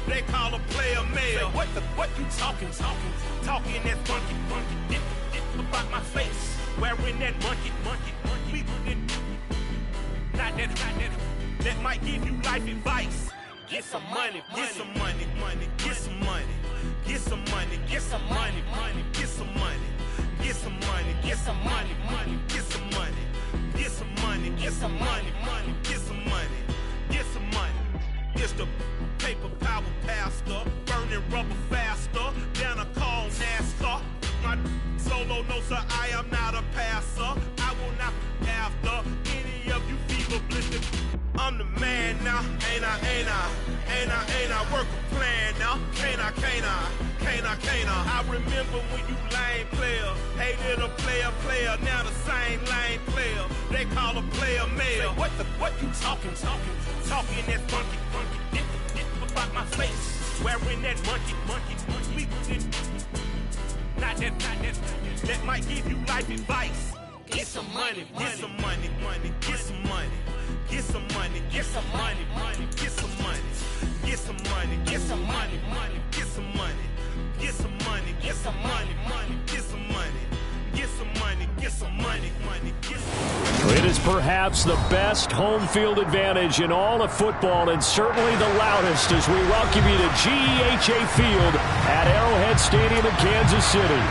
They call a player mail. What you talking that funky, about my face. Wearing that monkey. Not that. That might give you life advice. Get some money, get some money, get some money, get some money, get some money, get some money, get some money, get some money, get some money, get some money, get some money, get some money, get some money. It's the paper power pastor, burning rubber faster than a call NASCAR. My solo no sir, I am not a passer. I will not be after any of you fever blistered. I'm the man now, ain't I? Work a plan now, can't I? I remember when you lame player, hated a player, now the same lame player. They call a player mail. What you talking that funky, about my face. Wearing that monkey. Not that. That might give you life advice. Get some money, get some money, get some money. Get some money, get some money, get some money, get some money, get some money, get some money, get some money, get some money, get some money, get some money, get some money, get some money. It is perhaps the best home field advantage in all of football, and certainly the loudest, as we welcome you to GEHA Field at Arrowhead Stadium in Kansas City.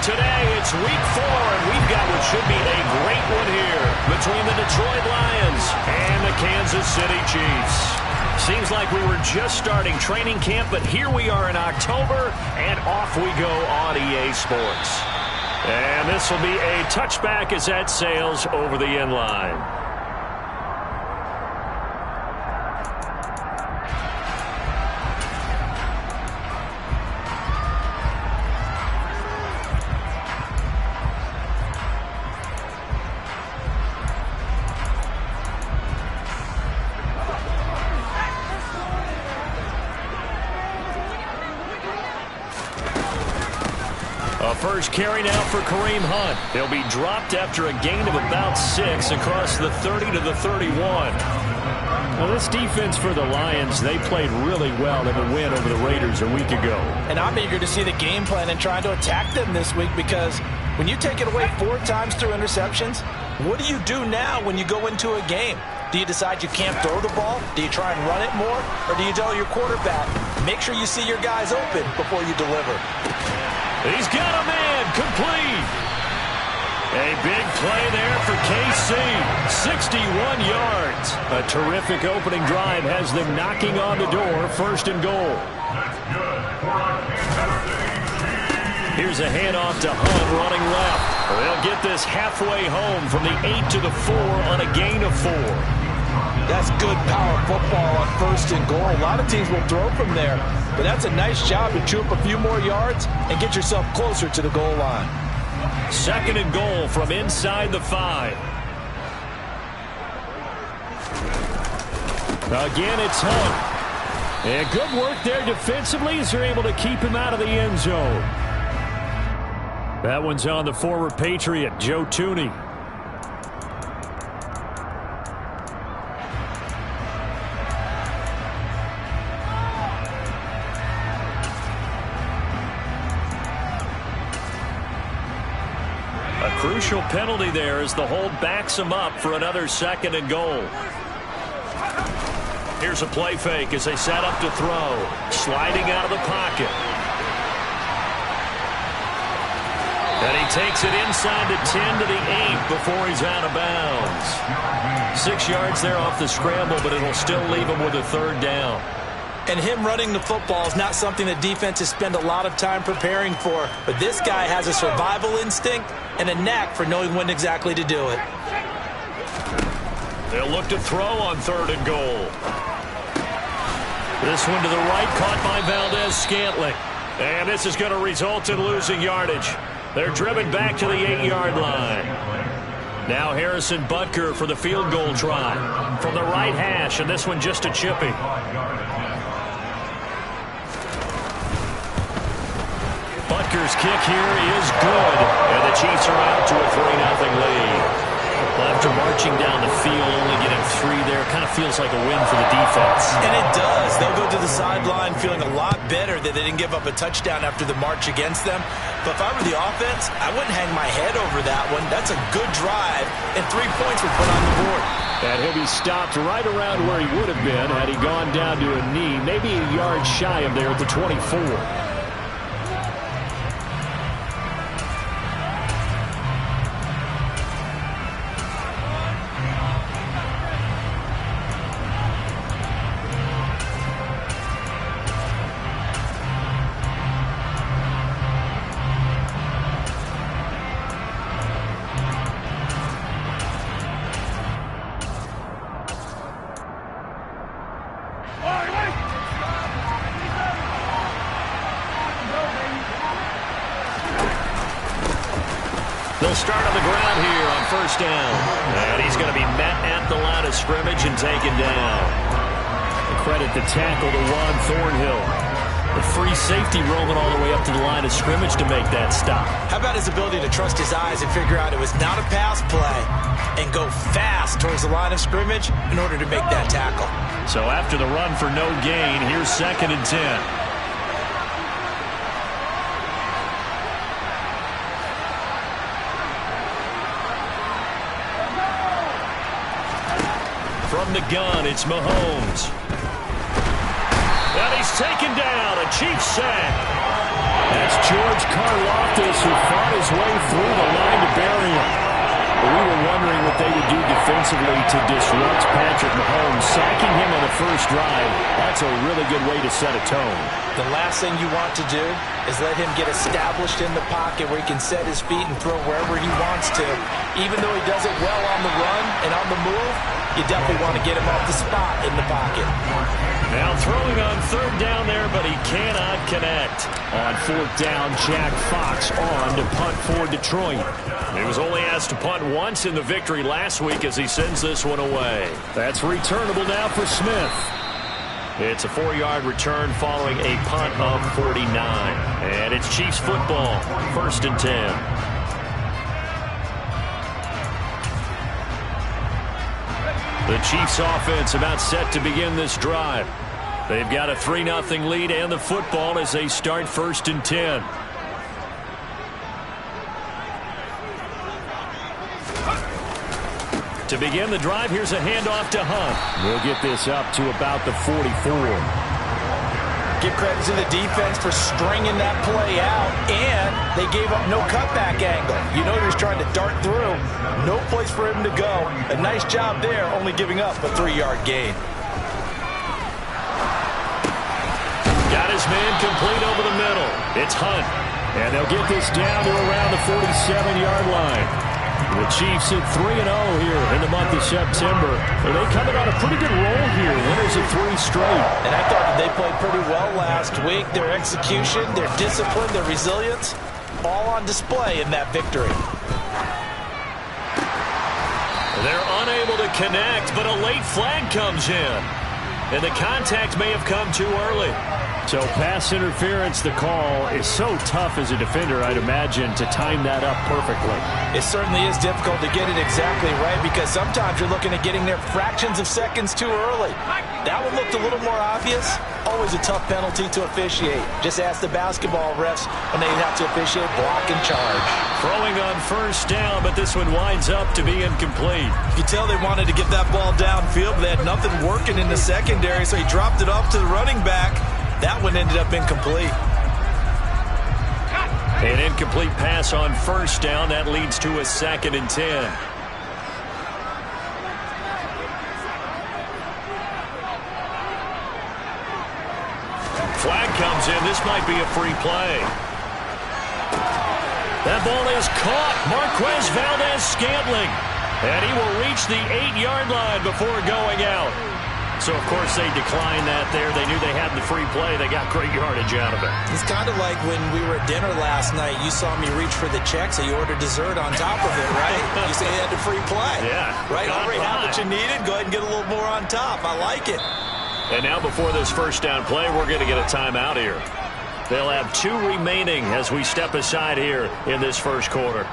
Today, it's week 4, and we've got what should be a great one here between the Detroit Lions and the Kansas City Chiefs. Seems like we were just starting training camp, but here we are in October, and off we go on EA Sports. And this will be a touchback as that sails over the end line. First carry now for Kareem Hunt. He'll be dropped after a gain of about 6 across the 30 to the 31. Well, this defense for the Lions, they played really well in the win over the Raiders a week ago. And I'm eager to see the game plan and trying to attack them this week, because when you take it away 4 times through interceptions, what do you do now when you go into a game? Do you decide you can't throw the ball? Do you try and run it more? Or do you tell your quarterback, make sure you see your guys open before you deliver? He's got a man complete. A big play there for KC. 61 yards. A terrific opening drive has them knocking on the door. First and goal. Here's a handoff to Hunt running left. They'll get this halfway home from the 8 to the 4 on a gain of 4. That's good power football on first and goal. A lot of teams will throw from there, but that's a nice job to chew up a few more yards and get yourself closer to the goal line. Second and goal from inside the 5. Again, it's Hunt. And good work there defensively as they're able to keep him out of the end zone. That one's on the former Patriot, Joe Thuney. Crucial penalty there as the hold backs him up for another second and goal. Here's a play fake as they set up to throw. Sliding out of the pocket. And he takes it inside the 10 to the 8 before he's out of bounds. 6 yards there off the scramble, but it'll still leave him with a third down. And him running the football is not something the defenses spend a lot of time preparing for. But this guy has a survival instinct and a knack for knowing when exactly to do it. They'll look to throw on third and goal. This one to the right, caught by Valdez-Scantling. And this is going to result in losing yardage. They're driven back to the 8-yard line. Now Harrison Butker for the field goal try. From the right hash, and this one just a chippy. Butker's kick here is good, and the Chiefs are out to a 3-0 lead. Well, after marching down the field, only getting 3 there, kind of feels like a win for the defense. And it does. They'll go to the sideline feeling a lot better that they didn't give up a touchdown after the march against them. But if I were the offense, I wouldn't hang my head over that one. That's a good drive, and 3 points were put on the board. And he'll be stopped right around where he would have been had he gone down to a knee, maybe a yard shy of there at the 24. They'll start on the ground here on first down. And he's going to be met at the line of scrimmage and taken down. The credit the tackle to Juan Thornhill. The free safety roaming all the way up to the line of scrimmage to make that stop. How about his ability to trust his eyes and figure out it was not a pass play and go fast towards the line of scrimmage in order to make that tackle. So after the run for no gain, here's 2nd and 10. From the gun, it's Mahomes. And he's taken down, a Chiefs sack. That's George Karlaftis who fought his way through the line to bury him. We were wondering what they would do defensively to disrupt Patrick Mahomes. Sacking him on the first drive, that's a really good way to set a tone. The last thing you want to do is let him get established in the pocket where he can set his feet and throw wherever he wants to. Even though he does it well on the run and on the move, you definitely want to get him off the spot in the pocket. Now throwing on 3rd down there, but he cannot connect. On 4th down, Jack Fox on to punt for Detroit. He was only asked to punt once in the victory last week as he sends this one away. That's returnable now for Smith. It's a 4-yard return following a punt of 49. And it's Chiefs football, 1st and 10. The Chiefs offense about set to begin this drive. They've got a 3-0 lead and the football as they start 1st and 10. To begin the drive, here's a handoff to Hunt. We'll get this up to about the 44. Give credit to the defense for stringing that play out, and they gave up no cutback angle. You know he was trying to dart through. No place for him to go. A nice job there, only giving up a 3-yard gain. Got his man complete over the middle. It's Hunt. And they'll get this down to around the 47-yard line. The Chiefs at 3-0 here in the month of September. Are they coming on a pretty good roll here? Winners of 3 straight. And I thought that they played pretty well last week. Their execution, their discipline, their resilience, all on display in that victory. They're unable to connect, but a late flag comes in. And the contact may have come too early. So pass interference, the call, is so tough as a defender, I'd imagine, to time that up perfectly. It certainly is difficult to get it exactly right because sometimes you're looking at getting there fractions of seconds too early. That one looked a little more obvious. Always a tough penalty to officiate. Just ask the basketball refs when they have to officiate block and charge. Throwing on 1st down, but this one winds up to be incomplete. You can tell they wanted to get that ball downfield, but they had nothing working in the secondary, so he dropped it off to the running back. That one ended up incomplete. An incomplete pass on 1st down. That leads to a 2nd and 10. Flag comes in. This might be a free play. That ball is caught. Marquez Valdez-Scantling. And he will reach the 8-yard line before going out. So, of course, they declined that there. They knew they had the free play. They got great yardage out of it. It's kind of like when we were at dinner last night. You saw me reach for the check, so you ordered dessert on top of it, right? You said you had the free play. Yeah. Right? Already had what you needed. Go ahead and get a little more on top. I like it. And now before this 1st down play, we're going to get a timeout here. They'll have 2 remaining as we step aside here in this 1st quarter.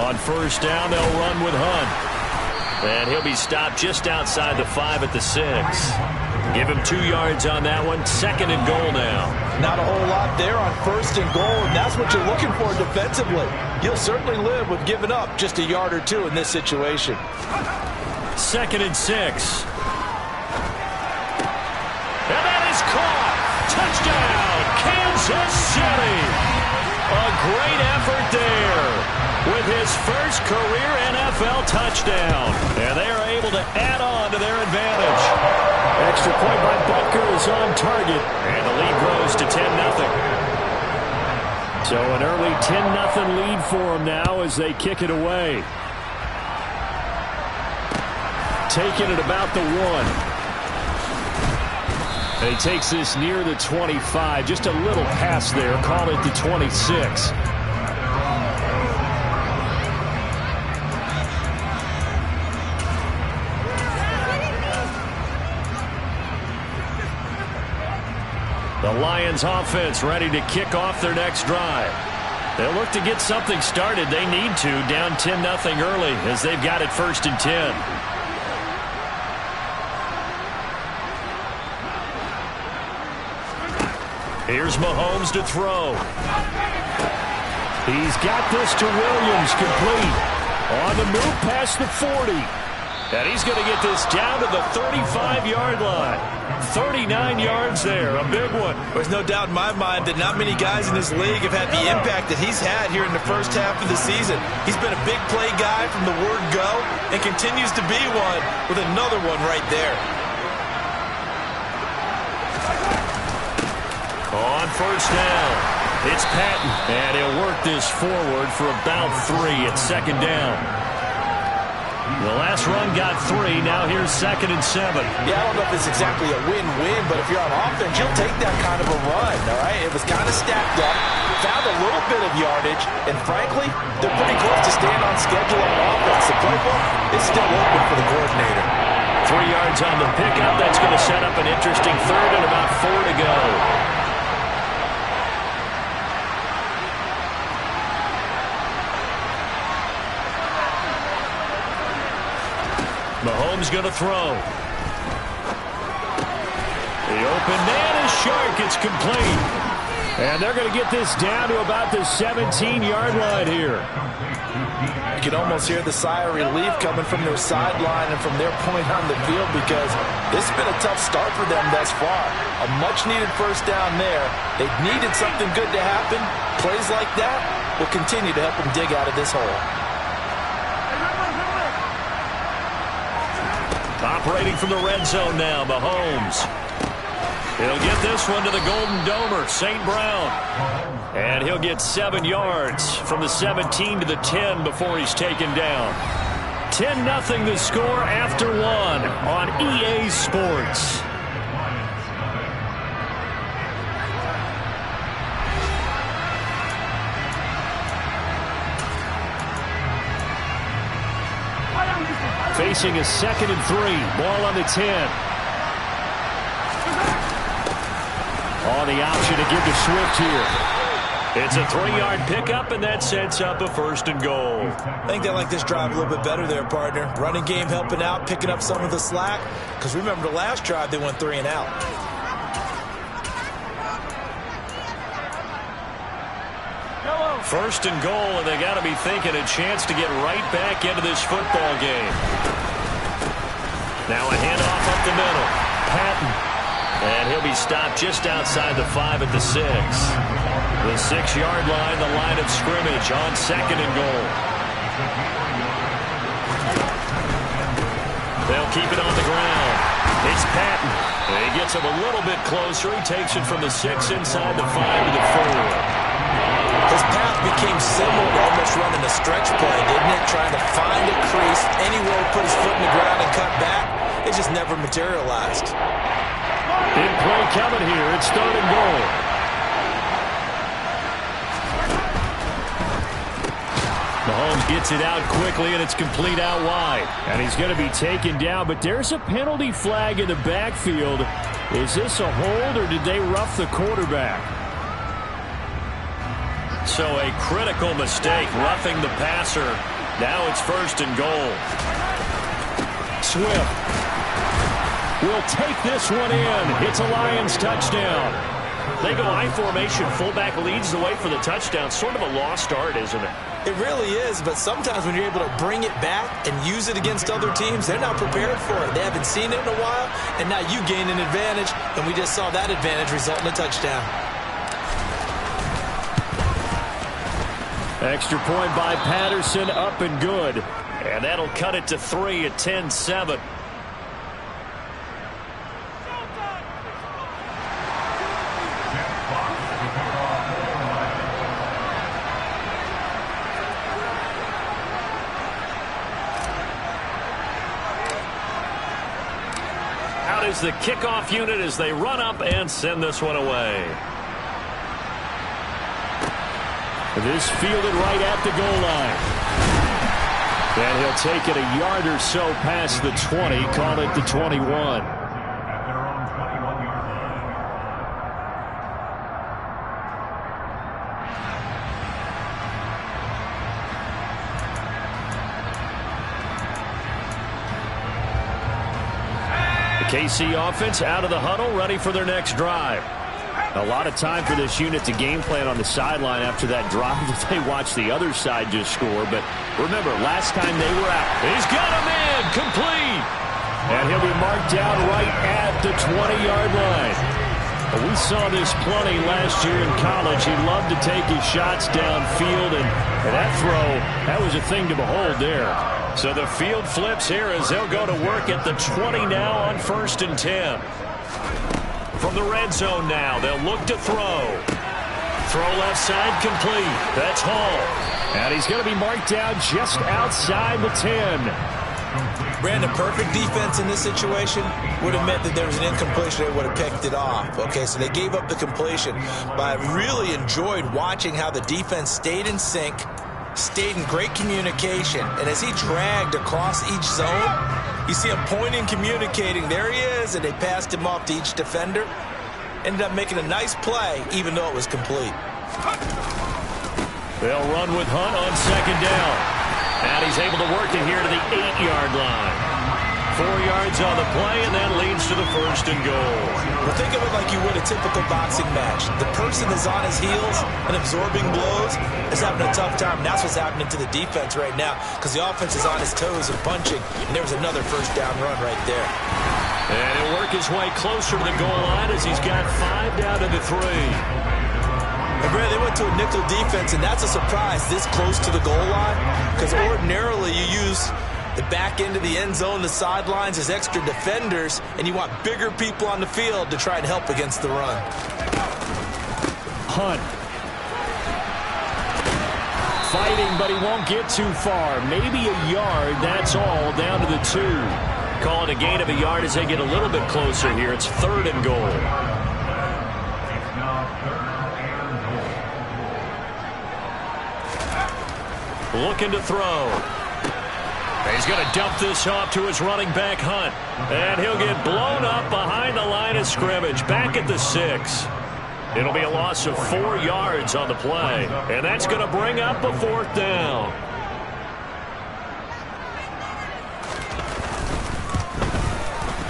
On first down, they'll run with Hunt. And he'll be stopped just outside the 5 at the 6. Give him 2 yards on that one. 2nd and goal now. Not a whole lot there on 1st and goal, and that's what you're looking for defensively. You'll certainly live with giving up just a yard or 2 in this situation. 2nd and 6. And that is caught. Touchdown, Kansas City. A great effort there with his first career NFL touchdown. And they are able to add on to their advantage. Extra point by Butker is on target. And the lead grows to 10-0. So an early 10-0 lead for them now as they kick it away. Taking it about the 1. And he takes this near the 25. Just a little pass there. Call it the 26. The Lions offense ready to kick off their next drive. They'll look to get something started. They need to. Down 10-0 early as they've got it 1st and 10. Here's Mahomes to throw. He's got this to Williams, complete. On the move past the 40. And he's going to get this down to the 35-yard line. 39 yards there, a big one. There's no doubt in my mind that not many guys in this league have had the impact that he's had here in the first half of the season. He's been a big play guy from the word go and continues to be one with another one right there. On first down, it's Patton, and he'll work this forward for about 3 at 2nd down. The last run got 3. Now here's 2nd and 7. Yeah, I don't know if it's exactly a win-win, but if you're on offense, you'll take that kind of a run, all right? It was kind of stacked up, found a little bit of yardage, and frankly, they're pretty close to staying on schedule on offense. The playbook is still open for the coordinator. 3 yards on the pickup. That's going to set up an interesting 3rd and about 4 to go. Mahomes going to throw. The open man is Shark. It's complete. And they're going to get this down to about the 17-yard line here. You can almost hear the sigh of relief coming from their sideline and from their point on the field because this has been a tough start for them thus far. A much-needed first down there. They needed something good to happen. Plays like that will continue to help them dig out of this hole. Operating from the red zone now, Mahomes. He'll get this one to the Golden Domer, St. Brown. And he'll get 7 yards from the 17 to the 10 before he's taken down. 10-0 the score after 1 on EA Sports. Facing a 2nd and 3. Ball on the 10. On the option to give to Swift here. It's a 3-yard pickup, and that sets up a 1st and goal. I think they like this drive a little bit better there, partner. Running game helping out, picking up some of the slack. Because remember the last drive, they went 3 and out. First and goal, and they got to be thinking a chance to get right back into this football game. Now a handoff up the middle. Patton. And he'll be stopped just outside the 5 at the 6. The 6-yard line, the line of scrimmage on 2nd and goal. They'll keep it on the ground. It's Patton. And he gets him a little bit closer. He takes it from the 6 inside the 5 to the 4. His path became similar to almost running a stretch play, didn't it? Trying to find a crease, anywhere to put his foot in the ground and cut back. It just never materialized. Big play coming here. It's 3rd and goal. Mahomes gets it out quickly, and it's complete out wide. And he's going to be taken down, but there's a penalty flag in the backfield. Is this a hold, or did they rough the quarterback? So a critical mistake, roughing the passer Now it's 1st and goal. Swift will take this one in. It's a Lions touchdown. They go I formation. Fullback leads the way for the touchdown. Sort of a lost art, isn't it? It really is, but sometimes when you're able to bring it back and use it against other teams, they're not prepared for it. They haven't seen it in a while, and now you gain an advantage, and we just saw that advantage result in a touchdown. Extra point by Patterson, up and good. And that'll cut it to 3 at 10-7. Out is the kickoff unit as they run up and send this one away. This fielded right at the goal line. And he'll take it a yard or so past the 20, call it the 21. The KC offense out of the huddle, ready for their next drive. A lot of time for this unit to game plan on the sideline after that drive that they watched the other side just score. But remember, last time they were out, he's got a man complete. And he'll be marked down right at the 20-yard line. We saw this plenty last year in college. He loved to take his shots downfield, and that throw, that was a thing to behold there. So the field flips here as they'll go to work at the 20 now on 1st and 10. From the red zone now, they'll look to throw. Throw left side complete. That's Hall. And he's going to be marked down just outside the 10. Brandon, perfect defense in this situation would have meant that there was an incompletion. They would have picked it off. Okay, so they gave up the completion. But I really enjoyed watching how the defense stayed in sync, stayed in great communication. And as he dragged across each zone, you see him pointing, communicating. There he is, and they passed him off to each defender. Ended up making a nice play, even though it was complete. They'll run with Hunt on 2nd down. And he's able to work it here to the 8-yard line. 4 yards on the play, and that leads to the 1st and goal. Well, think of it like you would a typical boxing match. The person is on his heels and absorbing blows is having a tough time. And that's what's happening to the defense right now because the offense is on his toes and punching. And there was another 1st down run right there. And he'll work his way closer to the goal line as he's got 5 down to the 3. And Brad, they went to a nickel defense, and that's a surprise this close to the goal line because ordinarily you use the back end of the end zone, the sidelines as extra defenders, and you want bigger people on the field to try and help against the run. Hunt. Fighting, but he won't get too far. Maybe a yard, that's all, down to the 2. Call it a gain of a yard as they get a little bit closer here. It's 3rd and goal. Looking to throw. He's going to dump this off to his running back, Hunt. And he'll get blown up behind the line of scrimmage, back at the 6. It'll be a loss of 4 yards on the play. And that's going to bring up a 4th down.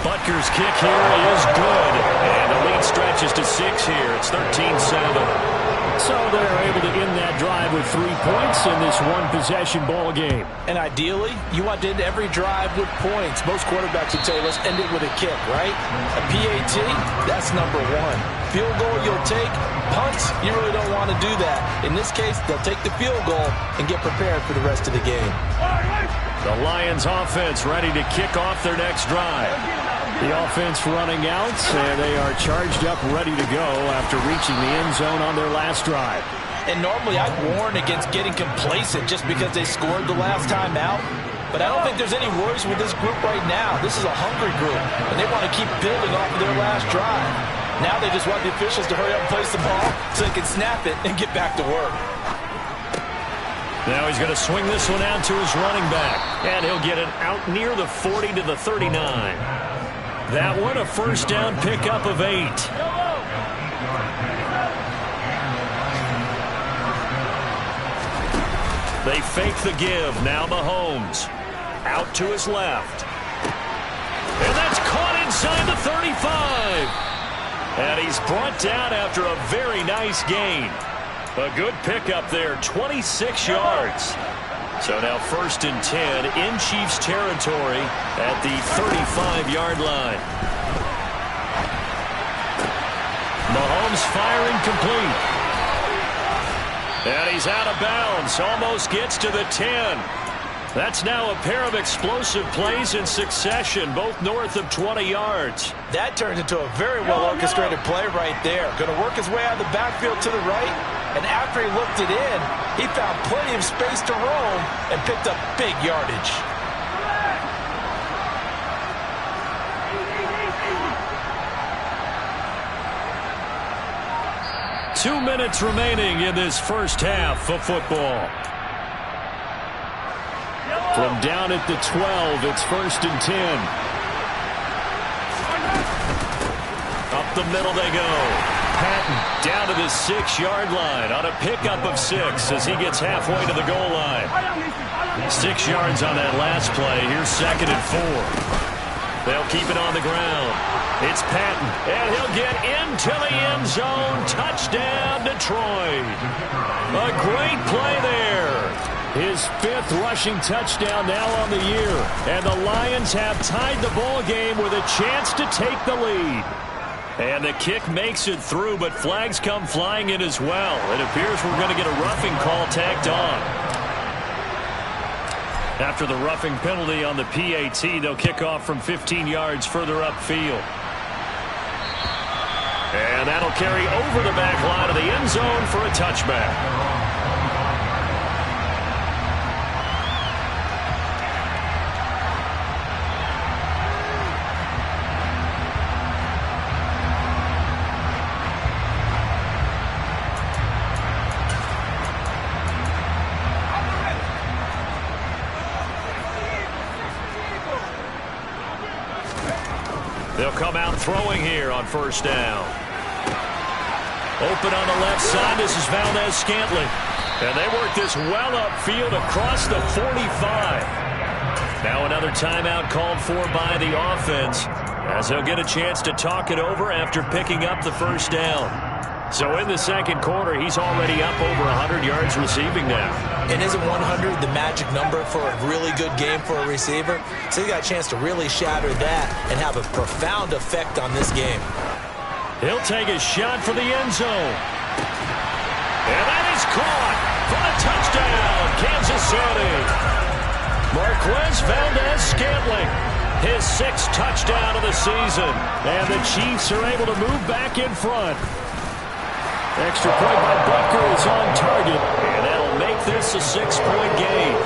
Butker's kick here is good. And the lead stretches to 6 here. It's 13-7. So they're able to end that drive with 3 points in this one-possession ball game. And ideally, you want to end every drive with points. Most quarterbacks would tell you, let's end it with a kick, right? A PAT, that's number 1. Field goal you'll take. Punts, you really don't want to do that. In this case, they'll take the field goal and get prepared for the rest of the game. The Lions offense ready to kick off their next drive. The offense running out, and they are charged up, ready to go after reaching the end zone on their last drive. And normally I'd warn against getting complacent just because they scored the last time out. But I don't think there's any worries with this group right now. This is a hungry group, and they want to keep building off of their last drive. Now they just want the officials to hurry up and place the ball so they can snap it and get back to work. Now he's going to swing this one out to his running back, and he'll get it out near the 40 to the 39. That one a 1st down pickup of 8. They fake the give. Now Mahomes. Out to his left. And that's caught inside the 35. And he's brought down after a very nice gain. A good pickup there, 26 yards. So now 1st and 10 in Chiefs territory at the 35-yard line. Mahomes firing complete. And he's out of bounds. Almost gets to the 10. That's now a pair of explosive plays in succession, both north of 20 yards. That turned into a very well-orchestrated play right there. Going to work his way out of the backfield to the right. And after he looked it in, he found plenty of space to roam and picked up big yardage. Two minutes remaining in this first half of football. From down at the 12, it's 1st and 10. Up the middle they go. Patton down to the 6-yard line on a pickup of 6 as he gets halfway to the goal line. 6 yards on that last play. Here's 2nd and 4. They'll keep it on the ground. It's Patton, and he'll get into the end zone. Touchdown, Detroit. A great play there. His 5th rushing touchdown now on the year. And the Lions have tied the ball game with a chance to take the lead. And the kick makes it through, but flags come flying in as well. It appears we're going to get a roughing call tacked on. After the roughing penalty on the PAT, they'll kick off from 15 yards further upfield. And that'll carry over the back line of the end zone for a touchback. They'll come out throwing here on 1st down. Open on the left side. This is Valdez-Scantling. And they work this well upfield across the 45. Now another timeout called for by the offense as they'll get a chance to talk it over after picking up the 1st down. So in the 2nd quarter, he's already up over 100 yards receiving now. And isn't 100 the magic number for a really good game for a receiver? So he got a chance to really shatter that and have a profound effect on this game. He'll take a shot for the end zone. And that is caught for a touchdown, Kansas City. Marquez Valdez-Scantling, his 6th touchdown of the season. And the Chiefs are able to move back in front. Extra point by Butker is on target, and that'll make this a 6-point game.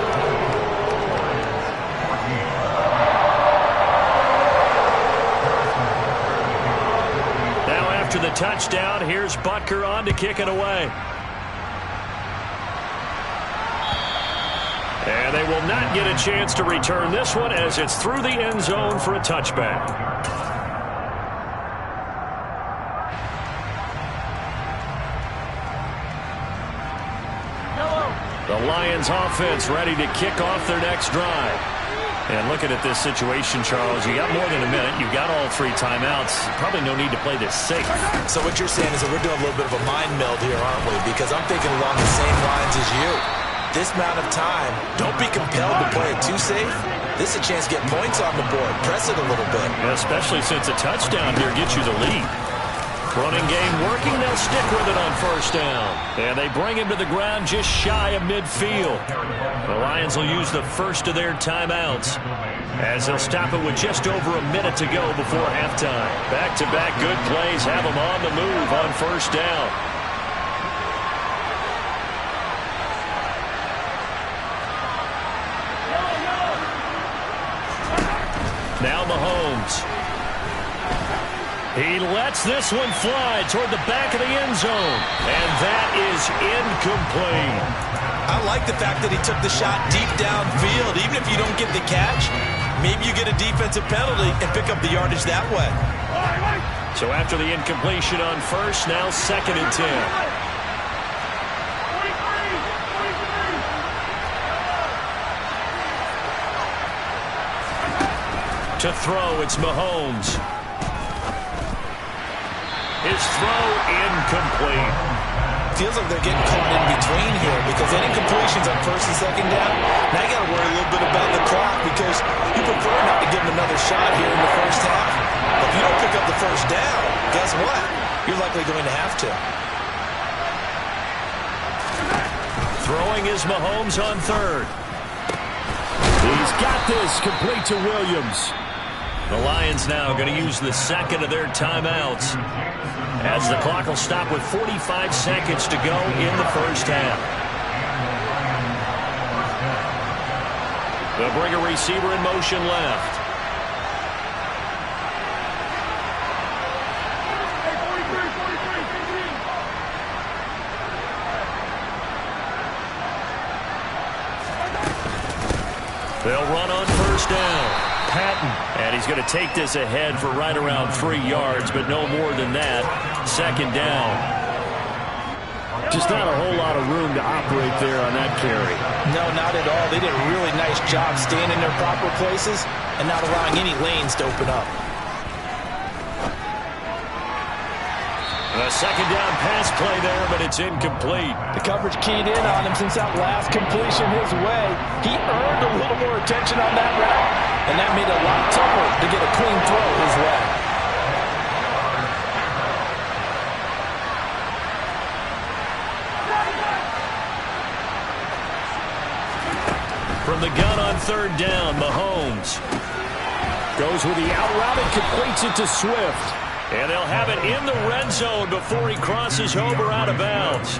Now after the touchdown, here's Butker on to kick it away. And they will not get a chance to return this one as it's through the end zone for a touchback. The Lions offense ready to kick off their next drive. And looking at this situation, Charles, you got more than a minute. You've got all 3 timeouts. Probably no need to play this safe. So what you're saying is that we're doing a little bit of a mind meld here, aren't we? Because I'm thinking along the same lines as you. This amount of time, don't be compelled to play it too safe. This is a chance to get points on the board. Press it a little bit. Yeah, especially since a touchdown here gets you the lead. Running game working. They'll stick with it on 1st down. And they bring him to the ground just shy of midfield. The Lions will use the first of their timeouts as they'll stop it with just over a minute to go before halftime. Back-to-back good plays have them on the move on 1st down. Now Mahomes. He lets this one fly toward the back of the end zone. And that is incomplete. I like the fact that he took the shot deep downfield. Even if you don't get the catch, maybe you get a defensive penalty and pick up the yardage that way. So after the incompletion on 1st, now 2nd and 10. To throw, it's Mahomes. His throw incomplete. Feels like they're getting caught in between here because any completions on first and second down, now you got to worry a little bit about the clock because you prefer not to give them another shot here in the first half. But if you don't pick up the first down, guess what? You're likely going to have to. Throwing is Mahomes on third. He's got this, complete to Williams. The Lions now going to use the second of their timeouts as the clock will stop with 45 seconds to go in the first half. They'll bring a receiver in motion left. They'll run on first down. Patton, and he's going to take this ahead for right around 3 yards, but no more than that. Second down. Just not a whole lot of room to operate there on that carry. No, not at all. They did a really nice job staying in their proper places and not allowing any lanes to open up. A second down pass play there, but it's incomplete. The coverage keyed in on him since that last completion his way. He earned a little more attention on that route, and that made it a lot tougher to get a clean throw his way. From the gun on third down, Mahomes goes with the out route and completes it to Swift. And they'll have it in the red zone before he crosses over out of bounds.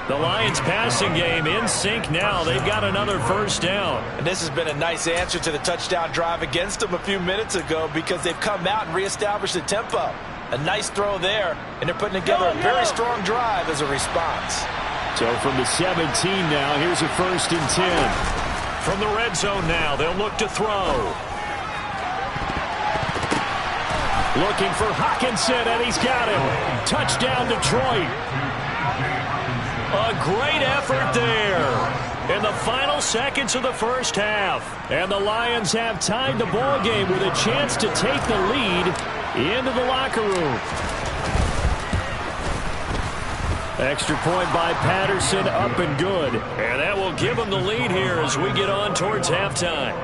The Lions passing game in sync now. They've got another first down. And this has been a nice answer to the touchdown drive against them a few minutes ago because they've come out and reestablished the tempo. A nice throw there, and they're putting together a very strong drive as a response. So from the 17 now, here's a 1st and 10. From the red zone now, they'll look to throw. Looking for Hockenson, and he's got him. Touchdown, Detroit. A great effort there in the final seconds of the first half. And the Lions have tied the ball game with a chance to take the lead into the locker room. Extra point by Patterson, up and good. And that will give them the lead here as we get on towards halftime.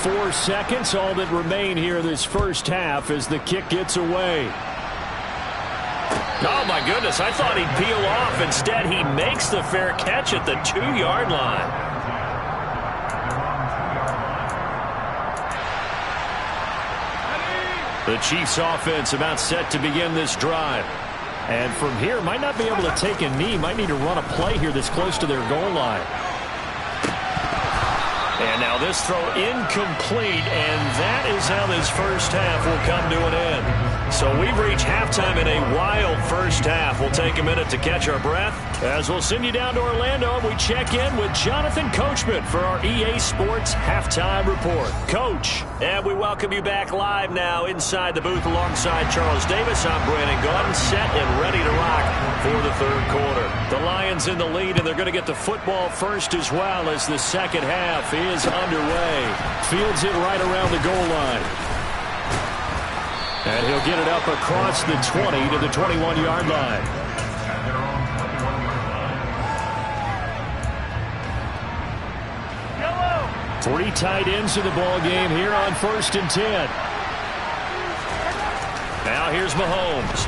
4 seconds, all that remain here this first half as the kick gets away. Oh, my goodness, I thought he'd peel off. Instead, he makes the fair catch at the 2-yard line. The Chiefs' offense about set to begin this drive. And from here, might not be able to take a knee. Might need to run a play here this close to their goal line. And now this throw incomplete, and that is how this first half will come to an end. So we've reached halftime in a wild first half. We'll take a minute to catch our breath as we'll send you down to Orlando and we check in with Jonathan Coachman for our EA Sports Halftime Report. Coach, and we welcome you back live now inside the booth alongside Charles Davis. I'm Brandon Gordon, set and ready to rock for the third quarter. The Lions in the lead, and they're going to get the football first as well as the second half is underway. Fields it right around the goal line. And he'll get it up across the 20 to the 21-yard line. Three tight ends in the ball game here on 1st and 10. Now here's Mahomes.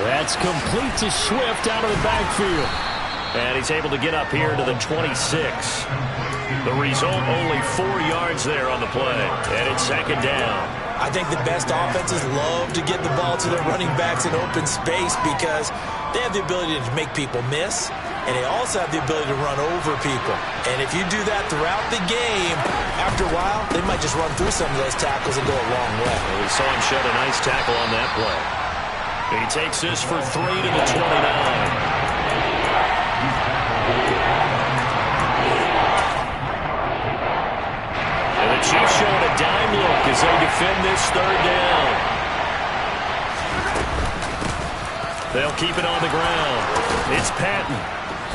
That's complete to Swift out of the backfield. And he's able to get up here to the 26. The result, only 4 yards there on the play. And it's second down. I think the best offenses love to get the ball to their running backs in open space because they have the ability to make people miss, and they also have the ability to run over people. And if you do that throughout the game, after a while, they might just run through some of those tackles and go a long way. Well, we saw him shed a nice tackle on that play. He takes this for 3 to the 29. Chiefs showing a dime look as they defend this third down. They'll keep it on the ground. It's Patton.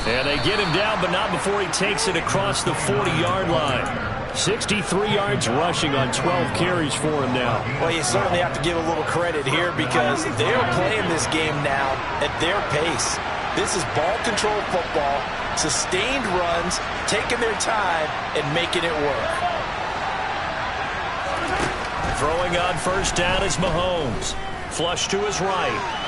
And they get him down, but not before he takes it across the 40-yard line. 63 yards rushing on 12 carries for him now. Well, you certainly have to give a little credit here because they're playing this game now at their pace. This is ball control football, sustained runs, taking their time, and making it work. Throwing on first down is Mahomes. Flush to his right.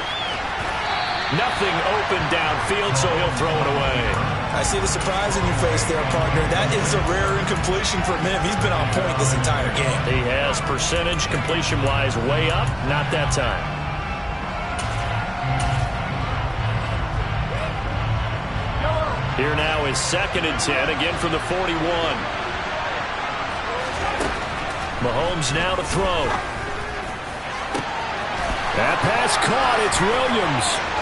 Nothing open downfield, so he'll throw it away. I see the surprise in your face there, partner. That is a rare incompletion from him. He's been on point this entire game. He has percentage completion-wise way up, not that time. Here now is 2nd and 10, again from the 41. Mahomes now to throw. That pass caught. It's Williams.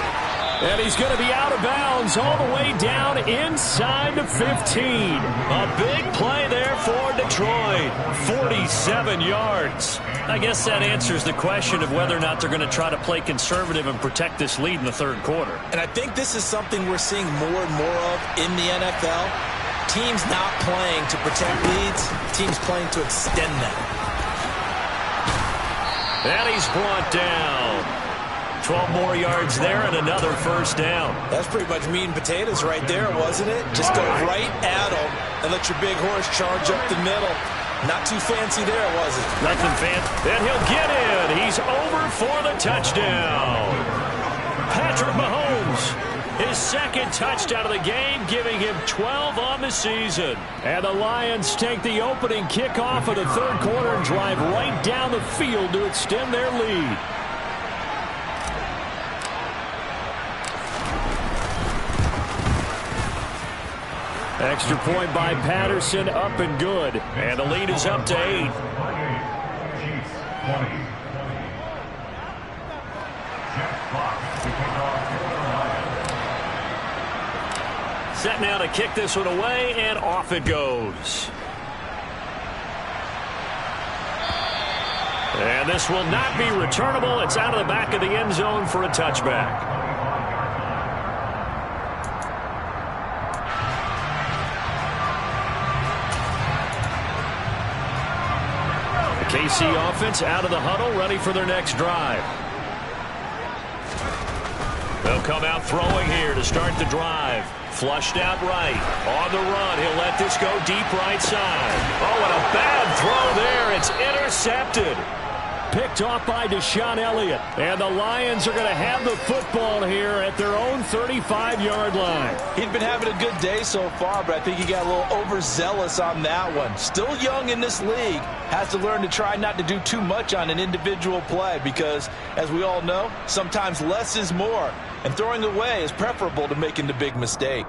And he's going to be out of bounds all the way down inside the 15. A big play there for Detroit. 47 yards. I guess that answers the question of whether or not they're going to try to play conservative and protect this lead in the 3rd quarter. And I think this is something we're seeing more and more of in the NFL. Teams not playing to protect leads, teams playing to extend them. And he's brought down. 12 more yards there and another first down. That's pretty much meat and potatoes right there, wasn't it? Just go right at them and let your big horse charge up the middle. Not too fancy there, was it? Nothing fancy. And he'll get in. He's over for the touchdown. Patrick Mahomes, his 2nd touchdown of the game, giving him 12 on the season. And the Lions take the opening kickoff of the 3rd quarter and drive right down the field to extend their lead. Extra point by Patterson, up and good. And the lead is up to 8. Set now to kick this one away, and off it goes. And this will not be returnable. It's out of the back of the end zone for a touchback. KC offense out of the huddle, ready for their next drive. They'll come out throwing here to start the drive. Flushed out right. On the run, he'll let this go deep right side. Oh, and a bad throw there. It's intercepted. Picked off by Deshaun Elliott. And the Lions are going to have the football here at their own 35-yard line. He'd been having a good day so far, but I think he got a little overzealous on that one. Still young in this league. Has to learn to try not to do too much on an individual play because, as we all know, sometimes less is more. And throwing away is preferable to making the big mistake.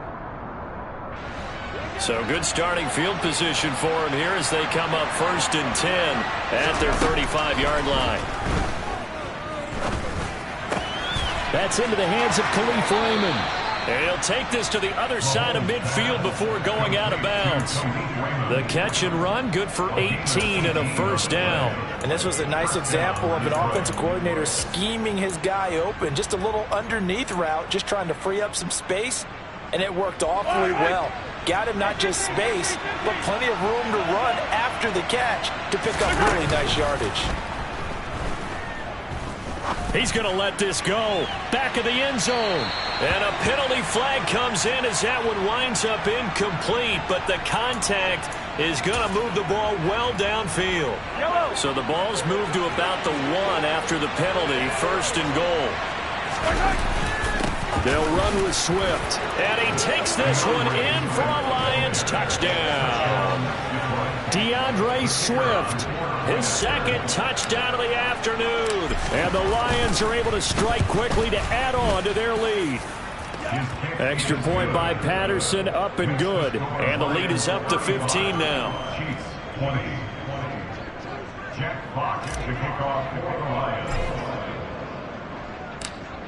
So good starting field position for him here as they come up 1st and 10 at their 35-yard line. That's into the hands of Khalif Raymond. And he'll take this to the other side of midfield before going out of bounds. The catch and run, good for 18 and a first down. And this was a nice example of an offensive coordinator scheming his guy open. Just a little underneath route, just trying to free up some space. And it worked awfully well. Got him not just space, but plenty of room to run after the catch to pick up really nice yardage. He's going to let this go. Back of the end zone. And a penalty flag comes in as that one winds up incomplete. But the contact is going to move the ball well downfield. So the ball's moved to about the 1 after the penalty. 1st and goal. They'll run with Swift. And he takes this one in for a Lions touchdown. DeAndre Swift, his 2nd touchdown of the afternoon. And the Lions are able to strike quickly to add on to their lead. Extra point by Patterson, up and good. And the lead is up to 15 now.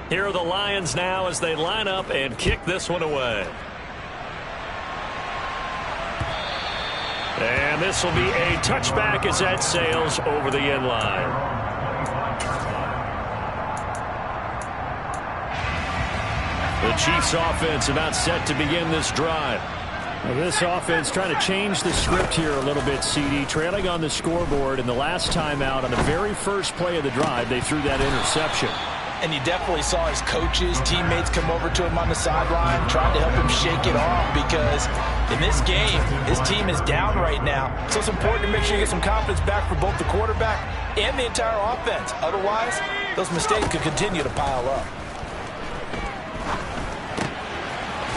Here are the Lions now as they line up and kick this one away. And this will be a touchback as that sails over the end line. The Chiefs offense about set to begin this drive. Well, this offense trying to change the script here a little bit, CD. Trailing on the scoreboard, and the last time out on the very first play of the drive, they threw that interception. And you definitely saw his coaches, teammates come over to him on the sideline, trying to help him shake it off, because in this game, his team is down right now. So it's important to make sure you get some confidence back for both the quarterback and the entire offense. Otherwise, those mistakes could continue to pile up.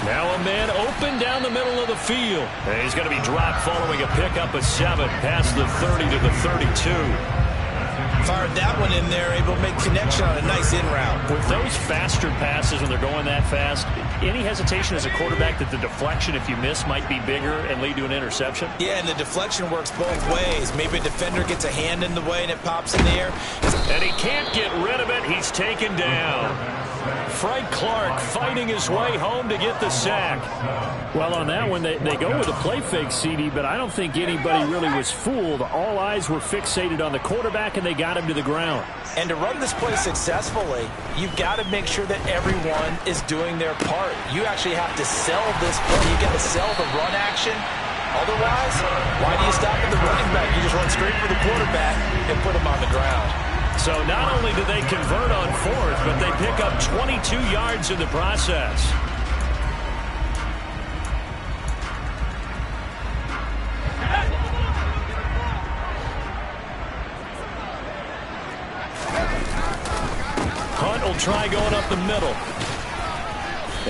Now a man open down the middle of the field. And he's going to be dropped following a pickup of 7 past the 30 to the 32. Fired that one in there, able to make connection on a nice in route. With those faster passes when they're going that fast, any hesitation as a quarterback that the deflection, if you miss, might be bigger and lead to an interception? Yeah, and the deflection works both ways. Maybe a defender gets a hand in the way and it pops in the air. And he can't get rid of it. He's taken down. Frank Clark fighting his way home to get the sack. Well, on that one, they go with a play fake, CD, but I don't think anybody really was fooled. All eyes were fixated on the quarterback, and they got him to the ground. And to run this play successfully, you've got to make sure that everyone is doing their part. You actually have to sell this play. You've got to sell the run action. Otherwise, why do you stop at the running back? You just run straight for the quarterback and put him on the ground. So not only do they convert on 4th, but they pick up 22 yards in the process. Hunt will try going up the middle.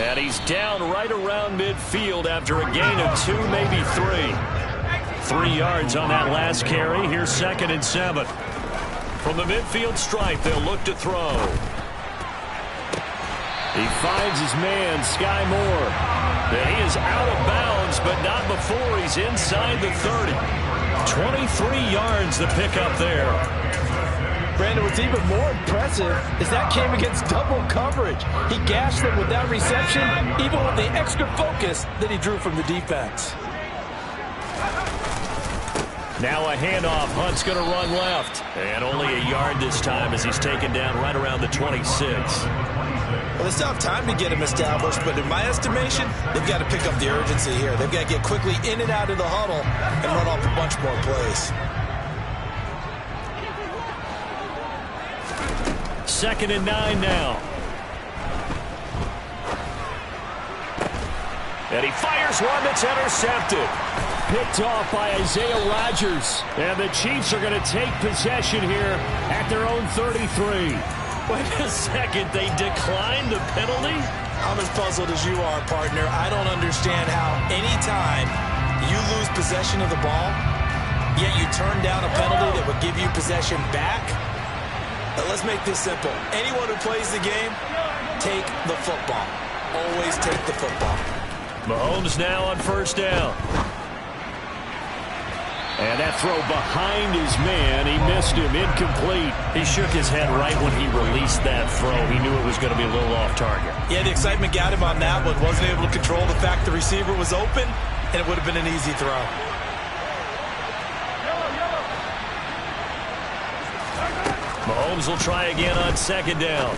And he's down right around midfield after a gain of 2, maybe 3. 3 yards on that last carry. Here's 2nd and 7. From the midfield stripe, they'll look to throw. He finds his man, Sky Moore. And he is out of bounds, but not before he's inside the 30. 23 yards the pickup there. Brandon, what's even more impressive is that came against double coverage. He gashed them with that reception, even with the extra focus that he drew from the defense. Now a handoff. Hunt's going to run left. And only a yard this time as he's taken down right around the 26. Well, they still have time to get him established, but in my estimation, they've got to pick up the urgency here. They've got to get quickly in and out of the huddle and run off a bunch more plays. 2nd and 9 now. And he fires one that's intercepted. Picked off by Isaiah Rodgers. And the Chiefs are going to take possession here at their own 33. Wait a second, they declined the penalty? I'm as puzzled as you are, partner. I don't understand how anytime you lose possession of the ball, yet you turn down a penalty that would give you possession back. But let's make this simple. Anyone who plays the game, take the football. Always take the football. Mahomes now on 1st down. And that throw behind his man, he missed him, incomplete. He shook his head right when he released that throw. He knew it was going to be a little off target. Yeah, the excitement got him on that one. Wasn't able to control the fact the receiver was open, and it would have been an easy throw. Mahomes will try again on 2nd down.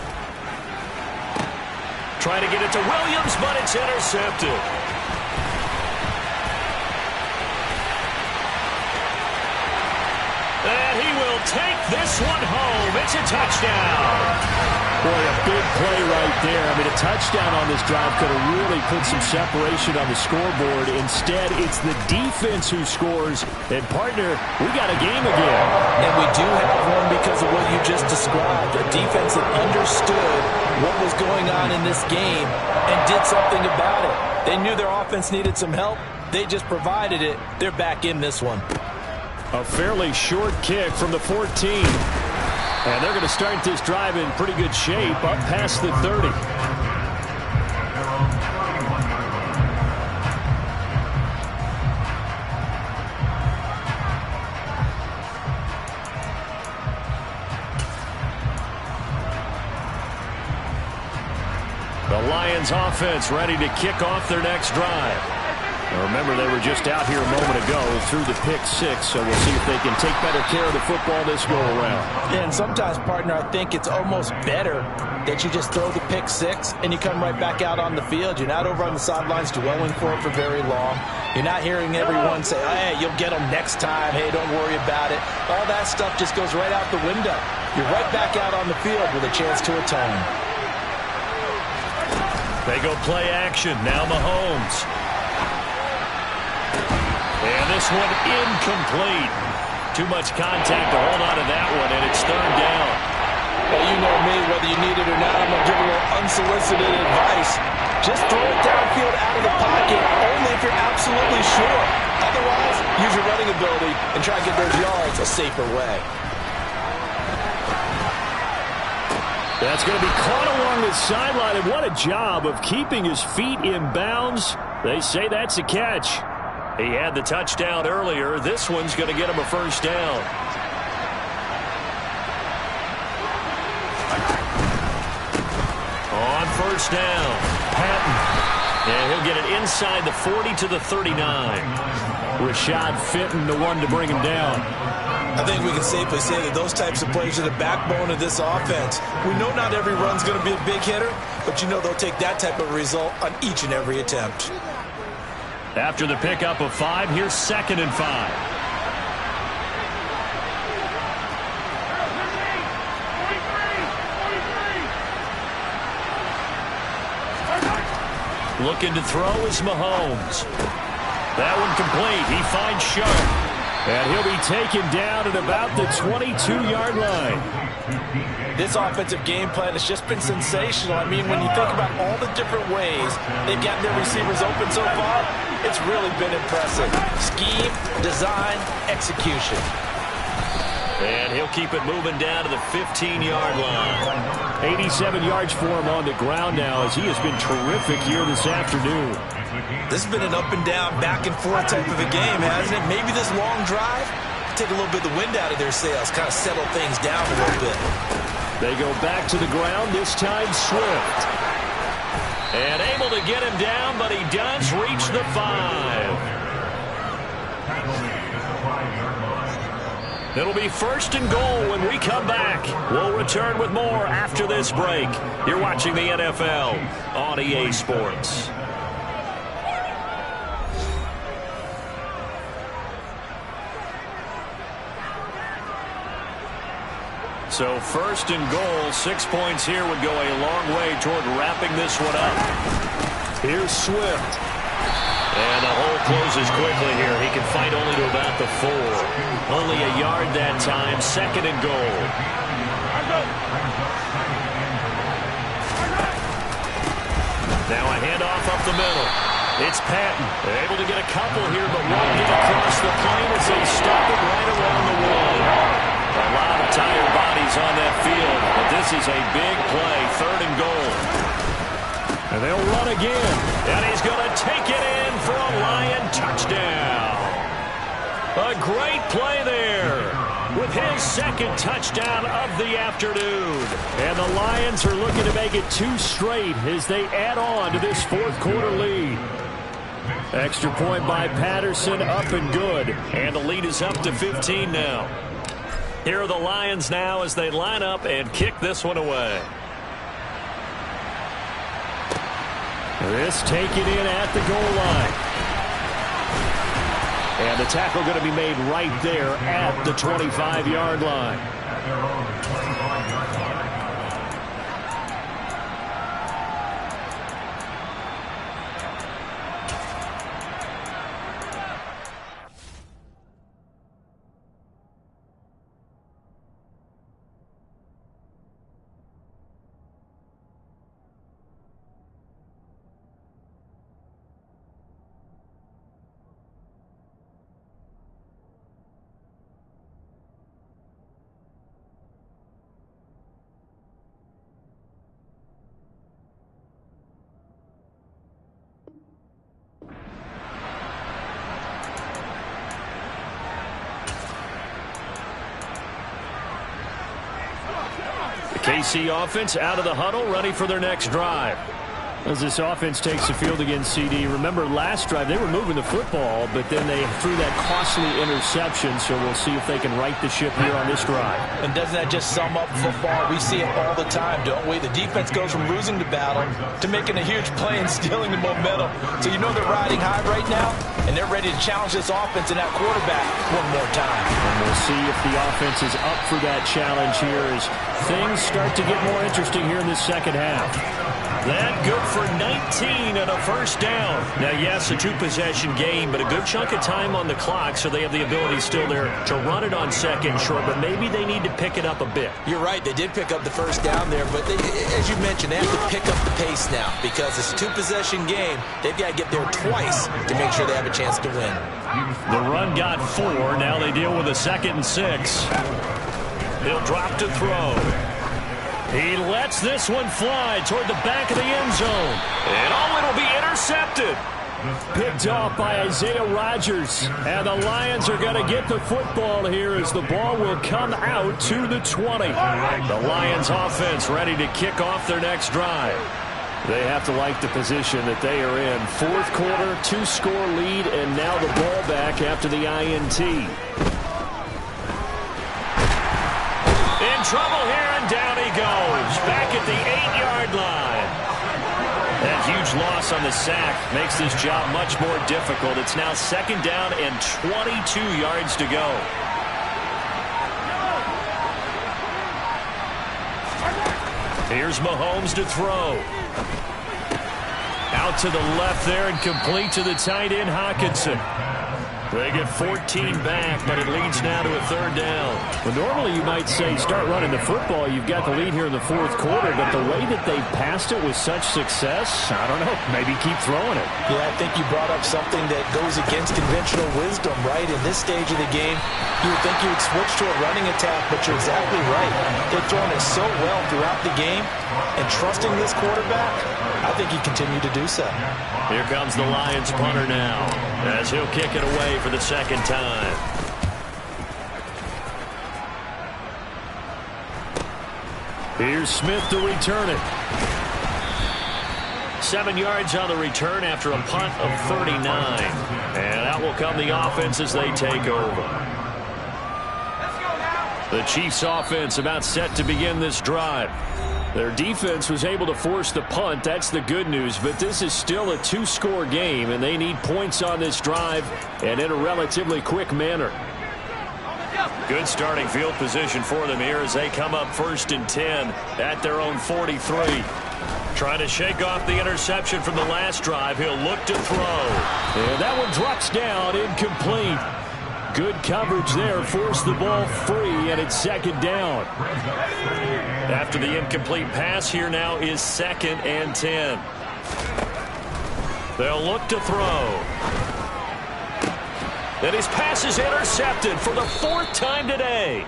Trying to get it to Williams, but it's intercepted. And he will take this one home. It's a touchdown. Boy, a big play right there. I mean, a touchdown on this drive could have really put some separation on the scoreboard. Instead, it's the defense who scores. And, partner, we got a game again. And we do have one because of what you just described. A defense that understood what was going on in this game and did something about it. They knew their offense needed some help. They just provided it. They're back in this one. A fairly short kick from the 14. And they're going to start this drive in pretty good shape up past the 30. The Lions offense ready to kick off their next drive. Remember, they were just out here a moment ago through the pick six, so we'll see if they can take better care of the football this go-around. Yeah, and sometimes, partner, I think it's almost better that you just throw the pick six and you come right back out on the field. You're not over on the sidelines dwelling for it for very long. You're not hearing everyone say, hey, you'll get them next time. Hey, don't worry about it. All that stuff just goes right out the window. You're right back out on the field with a chance to atone. They go play action. Now Mahomes. And this one incomplete. Too much contact to hold on to that one, and it's third down. Well, you know me, whether you need it or not, I'm going to give a little unsolicited advice. Just throw it downfield out of the pocket, only if you're absolutely sure. Otherwise, use your running ability and try to get those yards a safer way. That's going to be caught along the sideline, and what a job of keeping his feet in bounds. They say that's a catch. He had the touchdown earlier. This one's going to get him a first down. On first down, Patton. And he'll get it inside the 40 to the 39. Rashad Fenton, the one to bring him down. I think we can safely say that those types of plays are the backbone of this offense. We know not every run's going to be a big hitter, but you know they'll take that type of result on each and every attempt. After the pickup of 5, here's 2nd and 5. Looking to throw is Mahomes. That one complete. He finds Sharp. And he'll be taken down at about the 22-yard line. This offensive game plan has just been sensational. I mean, when you think about all the different ways they've gotten their receivers open so far, it's really been impressive. Scheme, design, execution. And he'll keep it moving down to the 15-yard line. 87 yards for him on the ground now as he has been terrific here this afternoon. This has been an up and down, back and forth type of a game, hasn't it? Maybe this long drive, take a little bit of the wind out of their sails, kind of settle things down a little bit. They go back to the ground, this time Swift. And able to get him down, but he does reach the 5. It'll be 1st and goal when we come back. We'll return with more after this break. You're watching the NFL on EA Sports. So 1st and goal, 6 points here would go a long way toward wrapping this one up. Here's Swift. And the hole closes quickly here. He can fight only to about the 4. Only a yard that time, 2nd and goal. Now a handoff up the middle. It's Patton. Able to get a couple here, but won't get across the plane as they stop it right around the 1. A lot of tired bodies on that field, but this is a big play, 3rd and goal. And they'll run again, and he's going to take it in for a Lion touchdown. A great play there with his 2nd touchdown of the afternoon. And the Lions are looking to make it 2 straight as they add on to this 4th quarter lead. Extra point by Patterson, up and good. And the lead is up to 15 now. Here are the Lions now as they line up and kick this one away. This taken in at the goal line. And the tackle going to be made right there at the 25-yard line. KC offense out of the huddle, ready for their next drive. As this offense takes the field against CD, remember last drive they were moving the football, but then they threw that costly interception, so we'll see if they can right the ship here on this drive. And doesn't that just sum up football? We see it all the time, don't we? The defense goes from losing the battle to making a huge play and stealing the momentum. So you know they're riding high right now, and they're ready to challenge this offense and that quarterback one more time. And we'll see if the offense is up for that challenge here as things start to get more interesting here in the second half. That good for 19 and a first down. Now, yes, a two-possession game, but a good chunk of time on the clock, so they have the ability still there to run it on second short, but maybe they need to pick it up a bit. You're right. They did pick up the first down there, but as you mentioned, they have to pick up the pace now because it's a two-possession game. They've got to get there twice to make sure they have a chance to win. The run got 4. Now they deal with a 2nd and 6. He'll drop to throw. He lets this one fly toward the back of the end zone. And it'll be intercepted. Picked off by Isaiah Rodgers. And the Lions are going to get the football here as the ball will come out to the 20. The Lions offense ready to kick off their next drive. They have to like the position that they are in. 4th quarter, 2-score lead, and now the ball back after the INT. In trouble here, and down he goes. Back at the 8-yard line. That huge loss on the sack makes this job much more difficult. It's now 2nd down and 22 yards to go. Here's Mahomes to throw. Out to the left there and complete to the tight end, Hockenson. They get 14 back, but it leads now to a 3rd down. Well, normally you might say start running the football. You've got the lead here in the 4th quarter, but the way that they passed it with such success, I don't know, maybe keep throwing it. Yeah, I think you brought up something that goes against conventional wisdom, right? In this stage of the game, you would think you would switch to a running attack, but you're exactly right. They've thrown it so well throughout the game, and trusting this quarterback, I think he continued to do so. Here comes the Lions punter now, as he'll kick it away for the 2nd time. Here's Smith to return it. 7 yards on the return after a punt of 39. And out will come the offense as they take over. The Chiefs offense about set to begin this drive. Their defense was able to force the punt. That's the good news. But this is still a 2-score game, and they need points on this drive and in a relatively quick manner. Good starting field position for them here as they come up 1st and 10 at their own 43. Trying to shake off the interception from the last drive. He'll look to throw. And that one drops down, incomplete. Good coverage there, forced the ball free, and it's 2nd down. After the incomplete pass, here now is 2nd and 10. They'll look to throw. And his pass is intercepted for the 4th time today.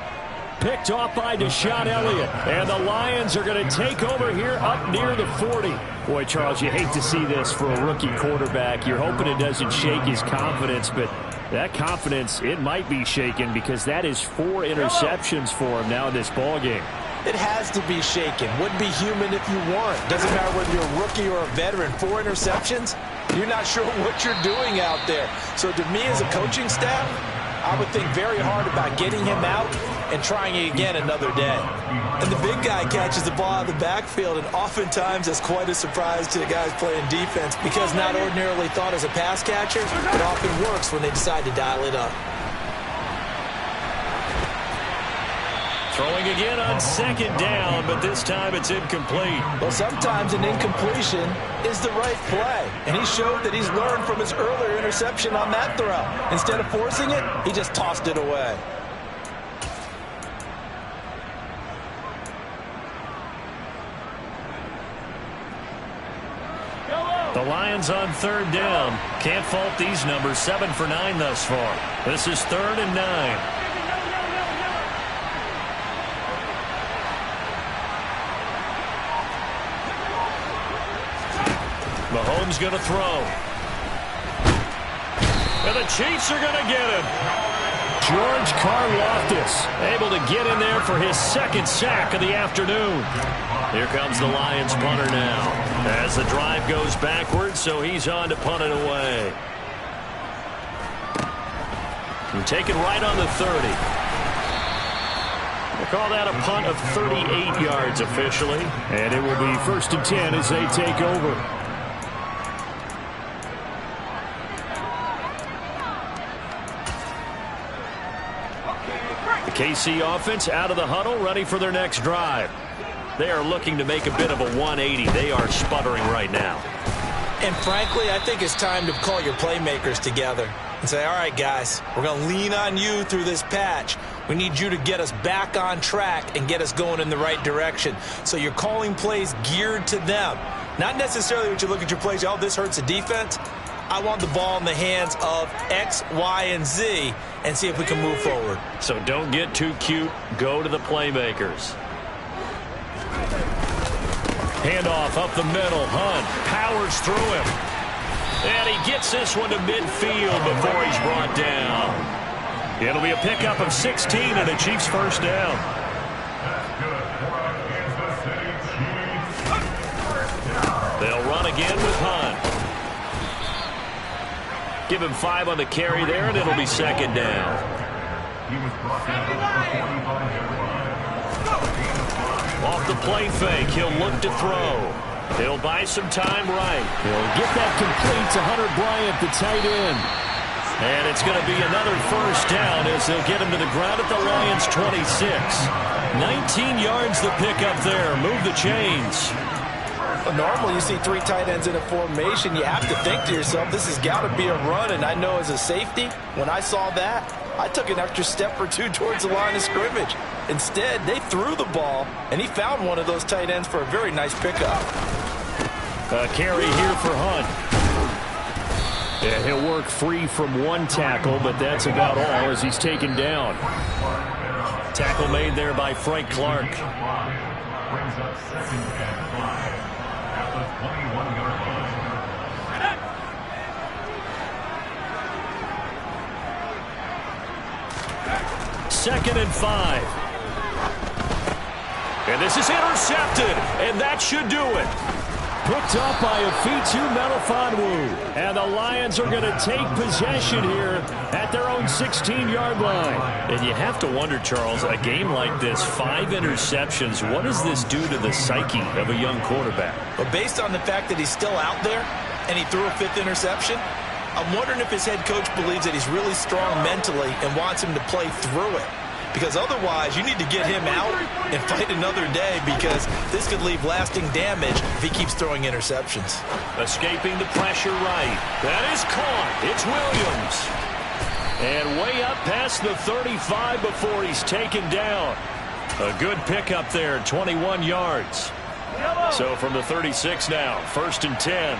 Picked off by Deshaun Elliott. And the Lions are going to take over here up near the 40. Boy, Charles, you hate to see this for a rookie quarterback. You're hoping it doesn't shake his confidence, but that confidence, it might be shaken because that is 4 interceptions for him now in this ballgame. It has to be shaken. Wouldn't be human if you weren't. Doesn't matter whether you're a rookie or a veteran. 4 interceptions, you're not sure what you're doing out there. So to me as a coaching staff, I would think very hard about getting him out and trying it again another day. And the big guy catches the ball out of the backfield, and oftentimes it's quite a surprise to the guys playing defense because not ordinarily thought as a pass catcher, it often works when they decide to dial it up. Throwing again on 2nd down, but this time it's incomplete. Well, sometimes an incompletion is the right play, and he showed that he's learned from his earlier interception on that throw. Instead of forcing it, he just tossed it away. The Lions on 3rd down. Can't fault these numbers. 7 for 9 thus far. This is 3rd and 9. Mahomes going to throw. And the Chiefs are going to get him. George Karlaftis able to get in there for his 2nd sack of the afternoon. Here comes the Lions punter now. As the drive goes backwards, so he's on to punt it away. And take it right on the 30. We'll call that a punt of 38 yards officially. And it will be 1st and 10 as they take over. The KC offense out of the huddle, ready for their next drive. They are looking to make a bit of a 180. They are sputtering right now. And frankly, I think it's time to call your playmakers together and say, all right, guys, we're going to lean on you through this patch. We need you to get us back on track and get us going in the right direction. So you're calling plays geared to them. Not necessarily when you look at your plays, oh, this hurts the defense. I want the ball in the hands of X, Y, and Z and see if we can move forward. So don't get too cute. Go to the playmakers. Handoff up the middle. Hunt powers through him. And he gets this one to midfield before he's brought down. It'll be a pickup of 16 and a Chiefs first down. They'll run again with Hunt. Give him 5 on the carry there, and it'll be 2nd down. Off the play fake, he'll look to throw. He'll buy some time right. He'll get that complete to Hunter Bryant, the tight end. And it's going to be another first down as they'll get him to the ground at the Lions' 26. 19 yards the pickup there. Move the chains. Normally, you see 3 tight ends in a formation. You have to think to yourself, this has got to be a run. And I know as a safety, when I saw that, I took an extra step or 2 towards the line of scrimmage. Instead, they threw the ball, and he found one of those tight ends for a very nice pickup. A carry here for Hunt. Yeah, he'll work free from 1 tackle, but that's about all as he's taken down. Tackle made there by Frank Clark. Brings up 2nd and 5 at the 21-yard line. 2nd and 5. And this is intercepted, and that should do it. Picked up by Afitu Melifonwu. And the Lions are going to take possession here at their own 16-yard line. And you have to wonder, Charles, a game like this, 5 interceptions, what does this do to the psyche of a young quarterback? But based on the fact that he's still out there and he threw a 5th interception, I'm wondering if his head coach believes that he's really strong mentally and wants him to play through it. Because otherwise, you need to get him out and fight another day because this could leave lasting damage if he keeps throwing interceptions. Escaping the pressure right. That is caught. It's Williams. And way up past the 35 before he's taken down. A good pickup there, 21 yards. So from the 36 now, 1st and 10.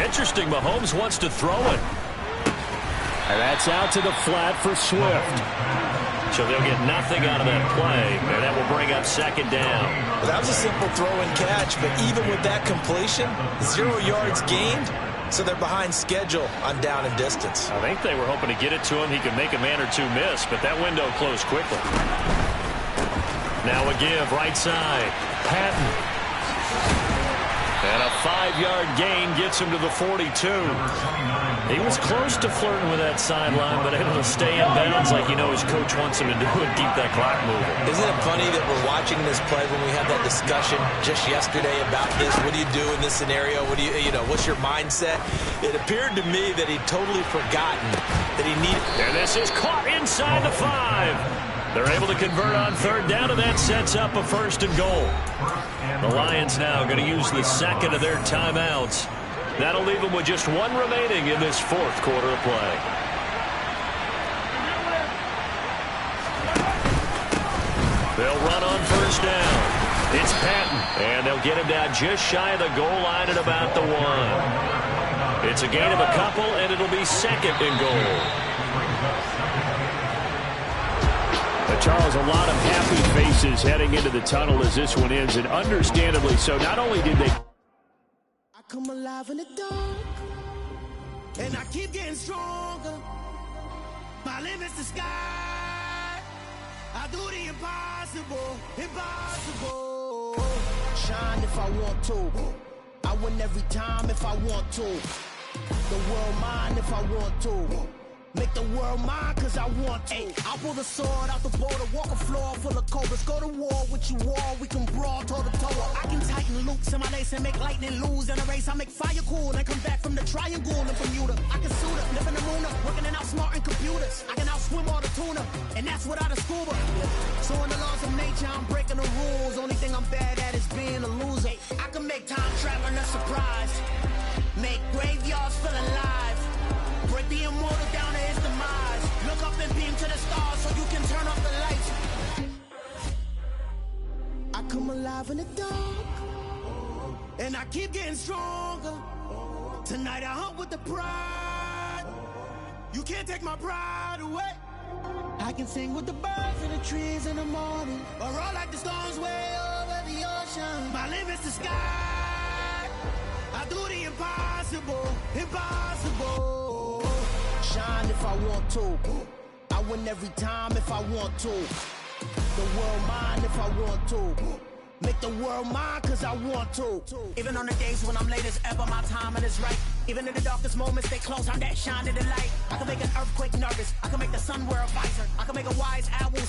Interesting, Mahomes wants to throw it. And that's out to the flat for Swift. So they'll get nothing out of that play, and that will bring up 2nd down. Well, that was a simple throw and catch, but even with that completion, 0 yards gained, so they're behind schedule on down and distance. I think they were hoping to get it to him. He could make a man or 2 miss, but that window closed quickly. Now a give, right side. Patton. And a 5-yard gain gets him to the 42. He was close to flirting with that sideline, but able to stay in bounds like you know his coach wants him to do and keep that clock moving. Isn't it funny that we're watching this play when we had that discussion just yesterday about this? What do you do in this scenario? What do you know, what's your mindset? It appeared to me that he'd totally forgotten that he needed. And this is caught inside the 5. They're able to convert on 3rd down, and that sets up a 1st and goal. The Lions now going to use the 2nd of their timeouts. That'll leave them with just 1 remaining in this 4th quarter of play. They'll run on 1st down. It's Patton, and they'll get him down just shy of the goal line at about the 1. It's a gain of a couple, and it'll be 2nd and goal. Charles, a lot of happy faces heading into the tunnel as this one ends, and understandably so. Not only did they... I come alive in the dark, and I keep getting stronger. My limit's the sky. I do the impossible, impossible. Shine if I want to. I win every time if I want to. The world mine if I want to. Make the world mine cause I want to. I'll pull the sword out the border, walk a floor full of cobras. Go to war with you all, we can brawl toe to toe. I can tighten loops in my lace and make lightning lose in a race. I make fire cool and come back from the triangle in Bermuda. I can suit up, live in the moon up, working and outsmarting computers. I can outswim all the tuna, and that's without a scuba. So in the laws of nature, I'm breaking the rules. Only thing I'm bad at is being a loser. I can make time traveling a surprise. Make graveyards feel alive. Break the immortal down to his demise. Look up and beam to the stars so you can turn off the lights. I come alive in the dark, and I keep getting stronger. Tonight I hunt with the pride. You can't take my pride away. I can sing with the birds and the trees in the morning, or roll like the storms way over the ocean. My limit's the sky. I do the impossible, impossible. Shine if I want to. I win every time if I want to. The world mine if I want to. Make the world mine cause I want to. Even on the days when I'm late as ever, my timing is right. Even in the darkest moments, stay close, I'm that shine in the light. I can make an earthquake nervous. I can make the sun wear a visor. I can make a wise owl see